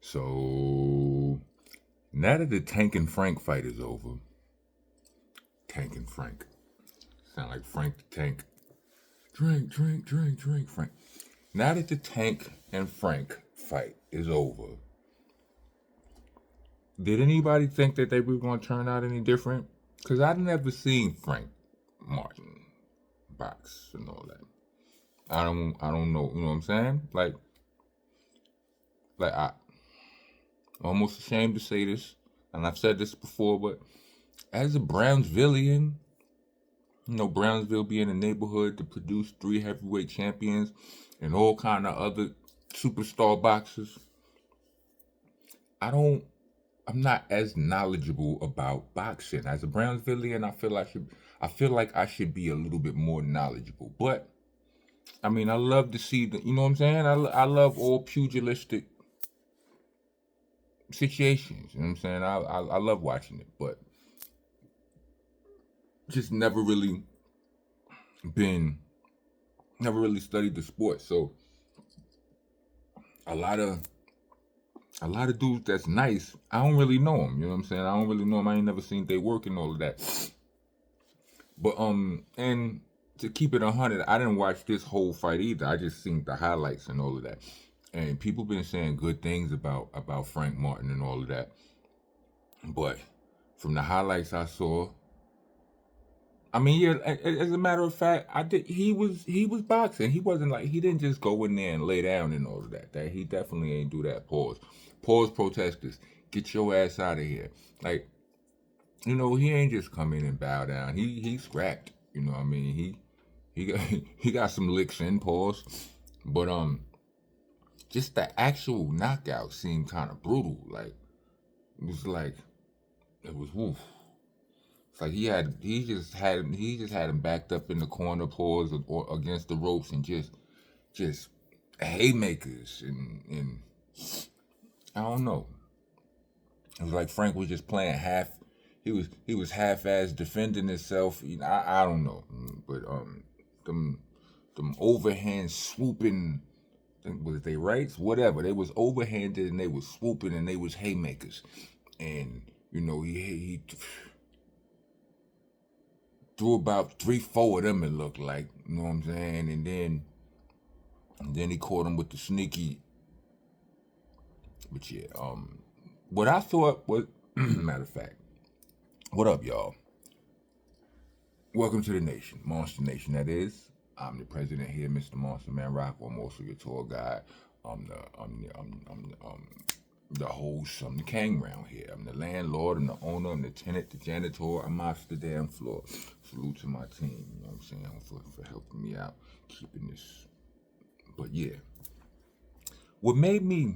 So now that the Tank and Frank fight is over, Tank and Frank sound like Frank the Tank. Drink, drink, drink, drink, Frank. Now that the Tank and Frank fight is over, did anybody think that they were going to turn out any different? Because I've never seen Frank Martin box and all that. I don't know. You know what I'm saying? I'm almost ashamed to say this, and I've said this before, but as a Brownsvillian, Brownsville being a neighborhood to produce 3 heavyweight champions and all kind of other superstar boxers, I'm not as knowledgeable about boxing. As a Brownsvillian, I feel like I should be a little bit more knowledgeable. But I mean, I love to see the, you know what I'm saying? I love all pugilistic situations. You know what I'm saying? I love watching it, but just been never really studied the sport. So a lot of dudes that's nice, I don't really know them. You know what I'm saying? I don't really know them. I ain't never seen they work and all of that. But and to keep it 100, I didn't watch this whole fight either. I just seen the highlights and all of that. And people been saying good things about Frank Martin and all of that. But from the highlights I saw, I mean, yeah. As a matter of fact, I did. He was boxing. He wasn't like he didn't just go in there and lay down and all of that. That he definitely ain't do that. Pause, protesters. Get your ass out of here. Like, he ain't just come in and bow down. He scrapped. You know what I mean? He got he got some licks in. Pause. But just the actual knockout seemed kind of brutal. Like it was woof. It's like he just had him backed up in the corner, paws or against the ropes, and just haymakers and I don't know. It was like Frank was just playing half. He was half-ass defending himself. I don't know, but them overhand swooping. Was they rights? Whatever. They was overhanded and they was swooping and they was haymakers, and he threw about 3-4 of them. It looked like, you know what I'm saying, and then he caught him with the sneaky. But yeah, what I thought was, matter of fact, what up, y'all? Welcome to the nation, Monster Nation. That is, I'm the president here, Mr. Monster Man Rock. I'm also your tour guide. I'm the host. I'm the king around here. I'm the landlord. I'm the owner. I'm the tenant, the janitor. I'm off the damn floor. Salute to my team. You know what I'm saying, for helping me out, keeping this. But yeah, what gave me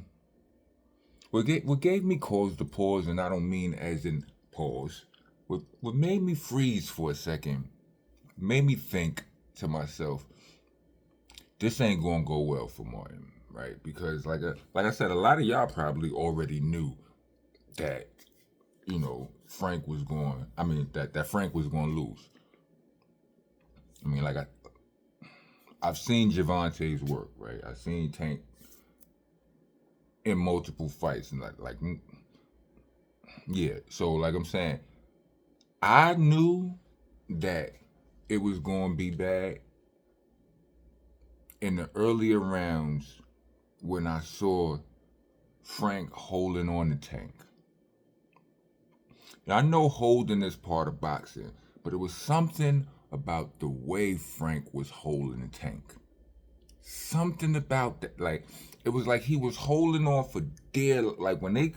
cause to pause, and I don't mean as in pause. What made me freeze for a second, made me think to myself, this ain't gonna go well for Martin, right? Because like I said, a lot of y'all probably already knew that Frank was going. I mean that Frank was going to lose. I mean, like I've seen Javante's work, right? I've seen Tank in multiple fights, and yeah. So like I'm saying, I knew that it was going to be bad in the earlier rounds when I saw Frank holding on to Tank. Now, I know holding is part of boxing, but it was something about the way Frank was holding the Tank. Something about that, like it was like he was holding on for dear. Like when they,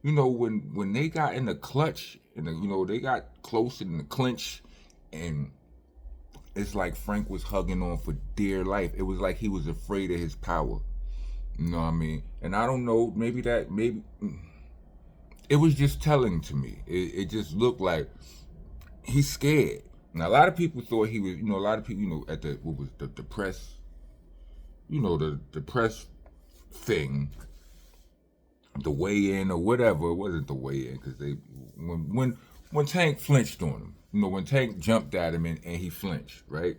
when they got in the clutch, and they got close in the clinch, and it's like Frank was hugging on for dear life. It was like he was afraid of his power. You know what I mean? And I don't know, maybe it was just telling to me. It just looked like he's scared. Now a lot of people thought he was, a lot of people, at the press, the press thing, the weigh-in or whatever. It wasn't the weigh-in because when Tank flinched on him, when Tank jumped at him and he flinched, right?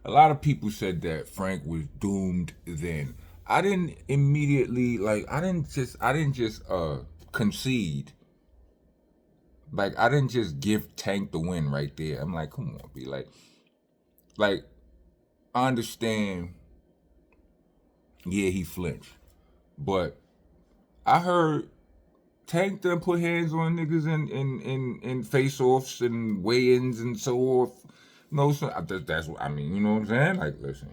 A lot of people said that Frank was doomed then. I didn't immediately I didn't just concede. Like I didn't just give Tank the win right there. I'm like, come on, be like I understand. Yeah, he flinched, but I heard Tank done put hands on niggas in face offs and weigh-ins and so forth. No, so that's what I mean. You know what I'm saying? Like, listen,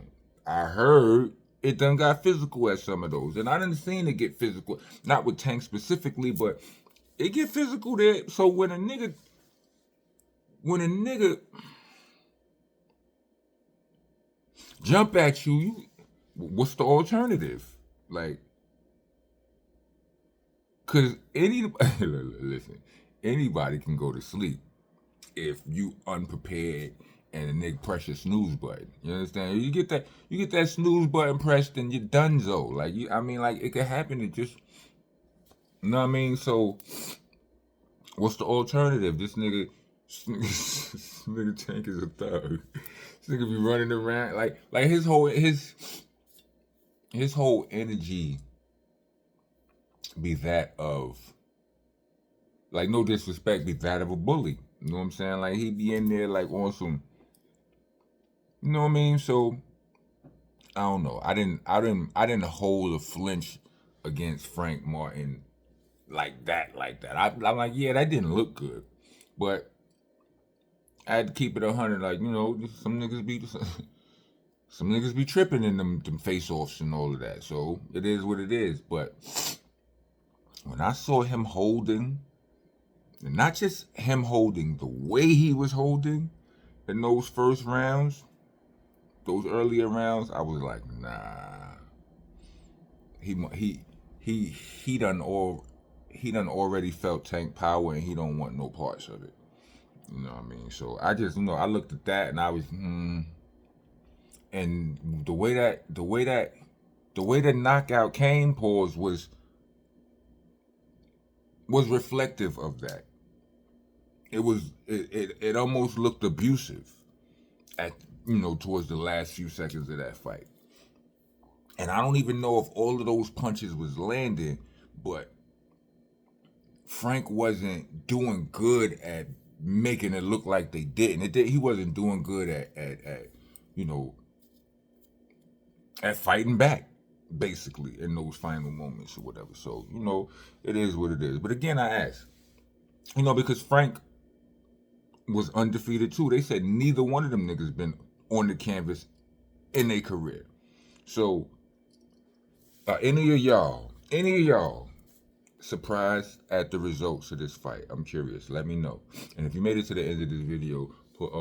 I heard it done got physical at some of those, and I didn't seen it get physical. Not with Tank specifically, but it get physical there. So when a nigga jump at you, what's the alternative? Like, cause listen, anybody can go to sleep if you unprepared and a nigga press your snooze button. You understand? You get that snooze button pressed and you're donezo. Like I mean, like it could happen. It just, you know what I mean? So, what's the alternative? This nigga, this nigga Tank is a thug. This nigga be running around like his whole energy be that of, like, no disrespect, be that of a bully. You know what I'm saying? Like he be in there like on some, you know what I mean? So I don't know. I didn't hold a flinch against Frank Martin like that. I'm like, yeah, that didn't look good, but I had to keep it 100. Like, you know, some niggas be some niggas be tripping in them face offs and all of that. So it is what it is. But when I saw him holding, and not just him holding, the way he was holding in those first rounds, those earlier rounds, I was like, nah. He done already felt Tank power, and he don't want no parts of it. You know what I mean? So I just, I looked at that and I was, and the way that knockout came, pause, was reflective of that. It almost looked abusive at, towards the last few seconds of that fight. And I don't even know if all of those punches was landing, but Frank wasn't doing good at making it look like they didn't. He wasn't doing good at you know at fighting back, basically, in those final moments or whatever. So, it is what it is. But again, I ask, because Frank was undefeated too. They said neither one of them niggas been on the canvas in their career. So, any of y'all surprised at the results of this fight? I'm curious. Let me know. And if you made it to the end of this video, put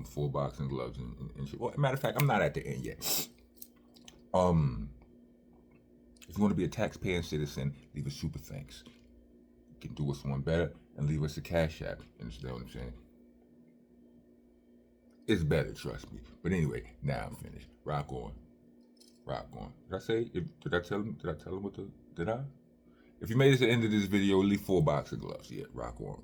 full boxing gloves and shit. Well, matter of fact, I'm not at the end yet. If you want to be a taxpaying citizen, leave a super thanks. You can do us one better and leave us a cash app. You understand what I'm saying? It's better, trust me. But anyway, now I'm finished. Rock on. Did I say? Did I tell him what the? Did I? If you made it to the end of this video, leave 4 boxing gloves. Yeah, rock on.